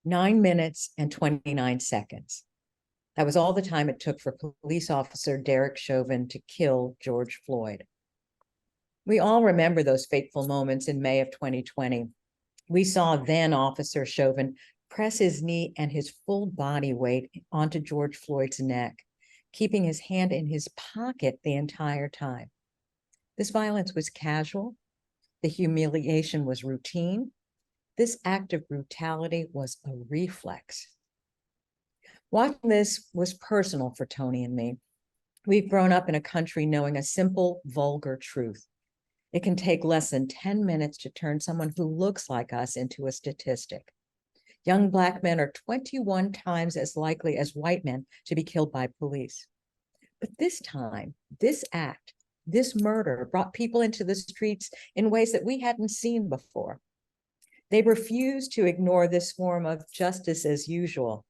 9 minutes and 29 seconds. That was all the time it took for police officer Derek Chauvin to kill George Floyd. We all remember those fateful moments in May of 2020. We saw then Officer Chauvin press his knee and his full body weight onto George Floyd's neck, keeping his hand in his pocket the entire time. This violence was casual. The humiliation was routine. This act of brutality was a reflex. Watching this was personal for Tony and me. We've grown up in a country knowing a simple, vulgar truth. It can take less than 10 minutes to turn someone who looks like us into a statistic. Young Black men are 21 times as likely as white men to be killed by police. But this time, this act, this murder brought people into the streets in ways that we hadn't seen before. They refused to ignore this form of justice as usual.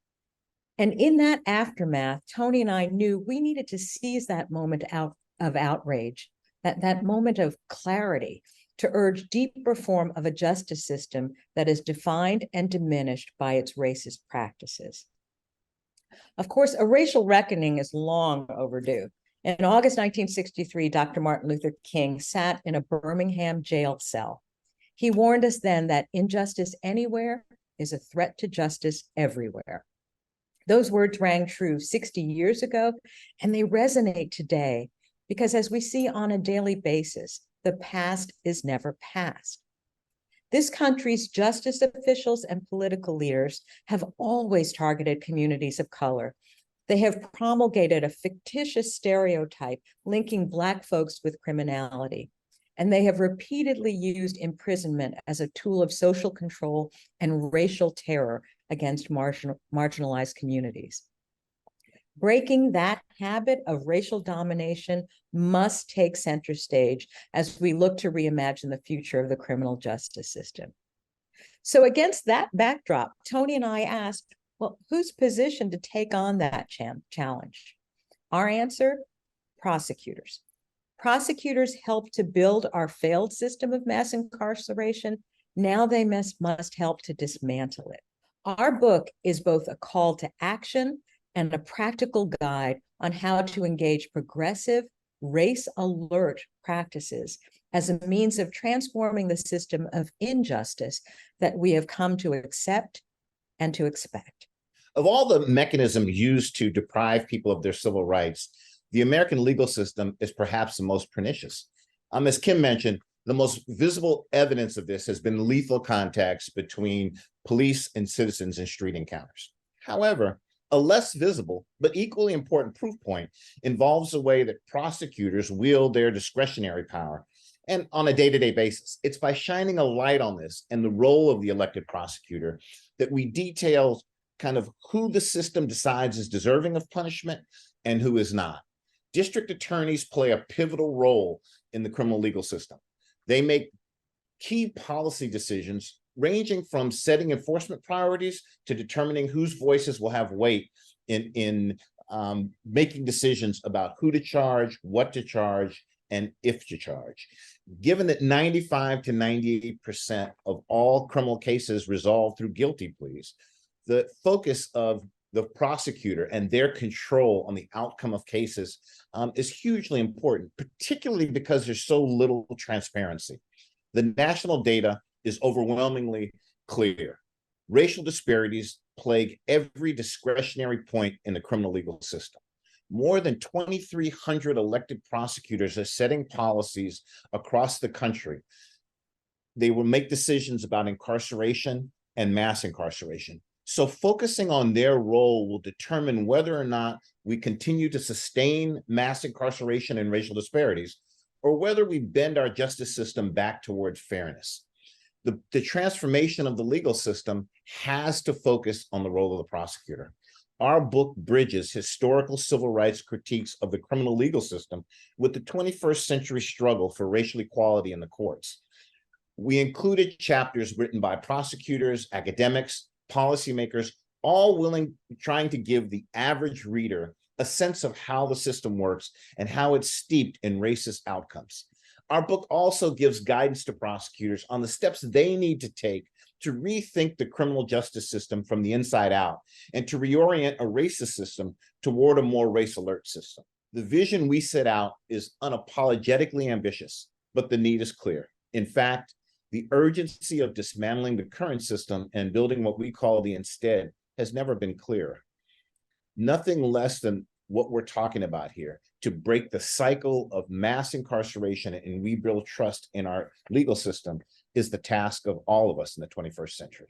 And in that aftermath, Tony and I knew we needed to seize that moment of outrage, that moment of clarity, to urge deep reform of a justice system that is defined and diminished by its racist practices. Of course, a racial reckoning is long overdue. In August 1963, Dr. Martin Luther King sat in a Birmingham jail cell. He warned us then that injustice anywhere is a threat to justice everywhere. Those words rang true 60 years ago, and they resonate today because, as we see on a daily basis, the past is never past. This country's justice officials and political leaders have always targeted communities of color. They have promulgated a fictitious stereotype linking Black folks with criminality, and they have repeatedly used imprisonment as a tool of social control and racial terror against marginalized communities. Breaking that habit of racial domination must take center stage as we look to reimagine the future of the criminal justice system. So against that backdrop, Tony and I asked, well, who's positioned to take on that challenge? Our answer, prosecutors. Prosecutors helped to build our failed system of mass incarceration. Now they must help to dismantle it. Our book is both a call to action and a practical guide on how to engage progressive, race-alert practices as a means of transforming the system of injustice that we have come to accept and to expect. Of all the mechanisms used to deprive people of their civil rights, the American legal system is perhaps the most pernicious. As Kim mentioned, the most visible evidence of this has been lethal contacts between police and citizens in street encounters. However, a less visible but equally important proof point involves the way that prosecutors wield their discretionary power and on a day-to-day basis. It's by shining a light on this and the role of the elected prosecutor that we detail kind of who the system decides is deserving of punishment and who is not. District attorneys play a pivotal role in the criminal legal system. They make key policy decisions ranging from setting enforcement priorities to determining whose voices will have weight in making decisions about who to charge, what to charge, and if to charge. Given that 95 to 98% of all criminal cases resolve through guilty pleas, the focus of the prosecutor and their control on the outcome of cases is hugely important, particularly because there's so little transparency. The national data is overwhelmingly clear. Racial disparities plague every discretionary point in the criminal legal system. More than 2,300 elected prosecutors are setting policies across the country. They will make decisions about incarceration and mass incarceration. So focusing on their role will determine whether or not we continue to sustain mass incarceration and racial disparities, or whether we bend our justice system back toward fairness. The transformation of the legal system has to focus on the role of the prosecutor. Our book bridges historical civil rights critiques of the criminal legal system with the 21st century struggle for racial equality in the courts. We included chapters written by prosecutors, academics, policymakers, all trying to give the average reader a sense of how the system works and how it's steeped in racist outcomes. Our book also gives guidance to prosecutors on the steps they need to take to rethink the criminal justice system from the inside out and to reorient a racist system toward a more race alert system. The vision we set out is unapologetically ambitious, but the need is clear. In fact, the urgency of dismantling the current system and building what we call the instead has never been clearer. Nothing less than what we're talking about here, to break the cycle of mass incarceration and rebuild trust in our legal system, is the task of all of us in the 21st century.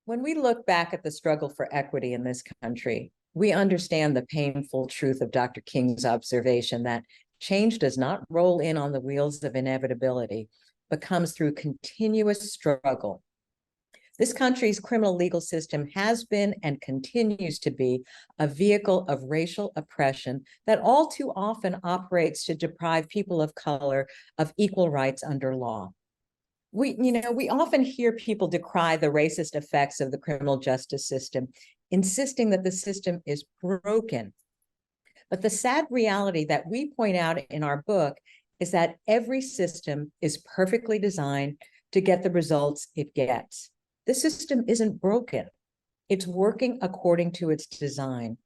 When we look back at the struggle for equity in this country, we understand the painful truth of Dr. King's observation that change does not roll in on the wheels of inevitability, but comes through continuous struggle. This country's criminal legal system has been and continues to be a vehicle of racial oppression that all too often operates to deprive people of color of equal rights under law. We often hear people decry the racist effects of the criminal justice system, insisting that the system is broken. But the sad reality that we point out in our book is that every system is perfectly designed to get the results it gets. The system isn't broken. It's working according to its design.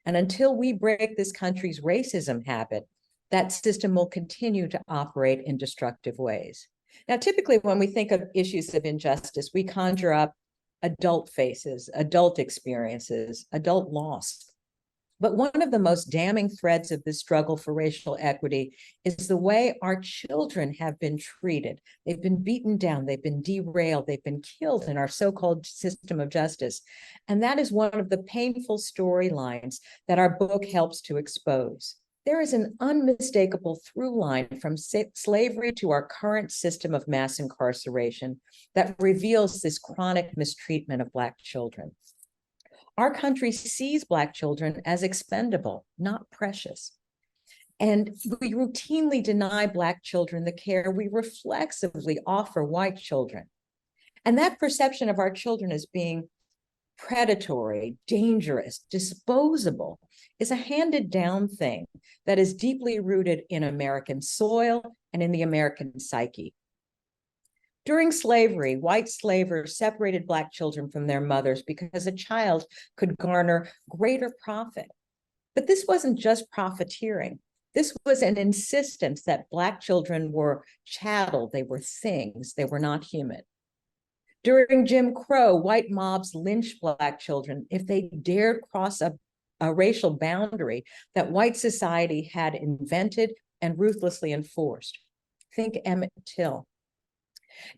And until we break this country's racism habit, that system will continue to operate in destructive ways. Now, typically, when we think of issues of injustice, we conjure up adult faces, adult experiences, adult loss. But one of the most damning threads of this struggle for racial equity is the way our children have been treated. They've been beaten down, they've been derailed, they've been killed in our so-called system of justice. And that is one of the painful storylines that our book helps to expose. There is an unmistakable through line from slavery to our current system of mass incarceration that reveals this chronic mistreatment of Black children. Our country sees Black children as expendable, not precious. And we routinely deny Black children the care we reflexively offer white children. And that perception of our children as being predatory, dangerous, disposable is a handed down thing that is deeply rooted in American soil and in the American psyche. During slavery, white slavers separated Black children from their mothers because a child could garner greater profit. But this wasn't just profiteering. This was an insistence that Black children were chattel, they were things, they were not human. During Jim Crow, white mobs lynched Black children if they dared cross a racial boundary that white society had invented and ruthlessly enforced. Think Emmett Till.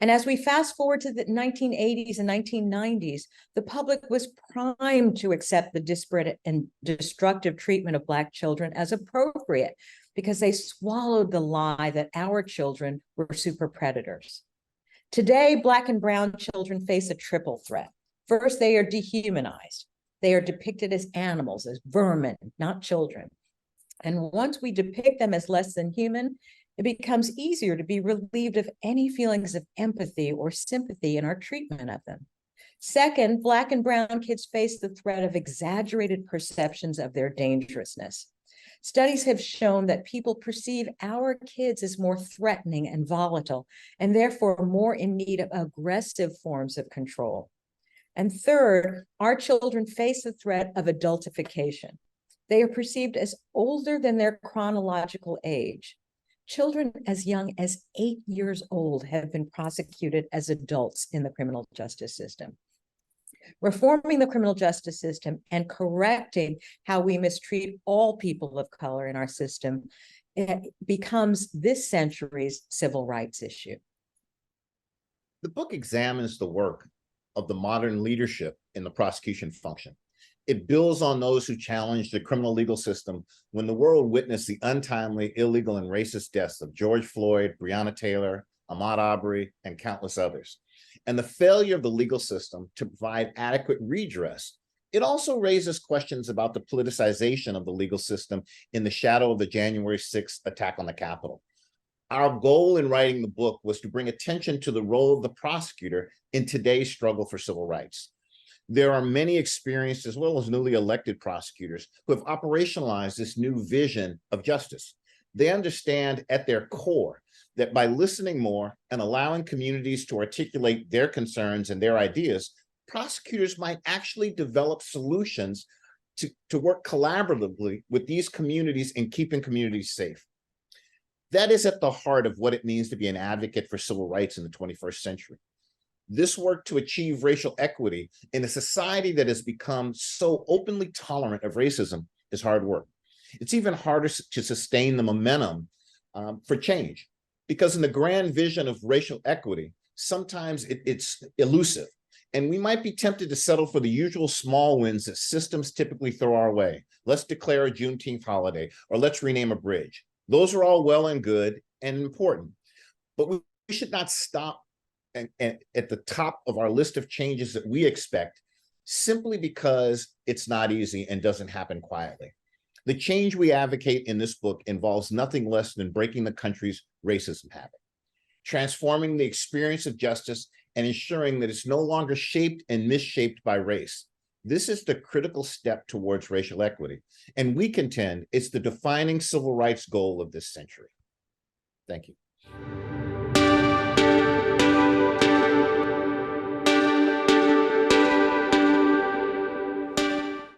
And as we fast forward to the 1980s and 1990s, the public was primed to accept the disparate and destructive treatment of Black children as appropriate because they swallowed the lie that our children were super predators. Today, Black and brown children face a triple threat. First, they are dehumanized. They are depicted as animals, as vermin, not children. And once we depict them as less than human, it becomes easier to be relieved of any feelings of empathy or sympathy in our treatment of them. Second, Black and brown kids face the threat of exaggerated perceptions of their dangerousness. Studies have shown that people perceive our kids as more threatening and volatile, and therefore more in need of aggressive forms of control. And third, our children face the threat of adultification. They are perceived as older than their chronological age. Children as young as 8 years old have been prosecuted as adults in the criminal justice system. Reforming the criminal justice system and correcting how we mistreat all people of color in our system becomes this century's civil rights issue. The book examines the work of the modern leadership in the prosecution function. It builds on those who challenged the criminal legal system when the world witnessed the untimely, illegal, and racist deaths of George Floyd, Breonna Taylor, Ahmaud Arbery, and countless others, and the failure of the legal system to provide adequate redress. It also raises questions about the politicization of the legal system in the shadow of the January 6th attack on the Capitol. Our goal in writing the book was to bring attention to the role of the prosecutor in today's struggle for civil rights. There are many experienced as well as newly elected prosecutors who have operationalized this new vision of justice. They understand at their core that by listening more and allowing communities to articulate their concerns and their ideas, prosecutors might actually develop solutions to work collaboratively with these communities in keeping communities safe. That is at the heart of what it means to be an advocate for civil rights in the 21st century. This work to achieve racial equity in a society that has become so openly tolerant of racism is hard work. It's even harder to sustain the momentum for change, because in the grand vision of racial equity, sometimes it's elusive. And we might be tempted to settle for the usual small wins that systems typically throw our way. Let's declare a Juneteenth holiday, or let's rename a bridge. Those are all well and good and important, but we should not stop at the top of our list of changes that we expect simply because it's not easy and doesn't happen quietly. The change we advocate in this book involves nothing less than breaking the country's racism habit, transforming the experience of justice and ensuring that it's no longer shaped and misshaped by race. This is the critical step towards racial equity, and we contend it's the defining civil rights goal of this century. Thank you.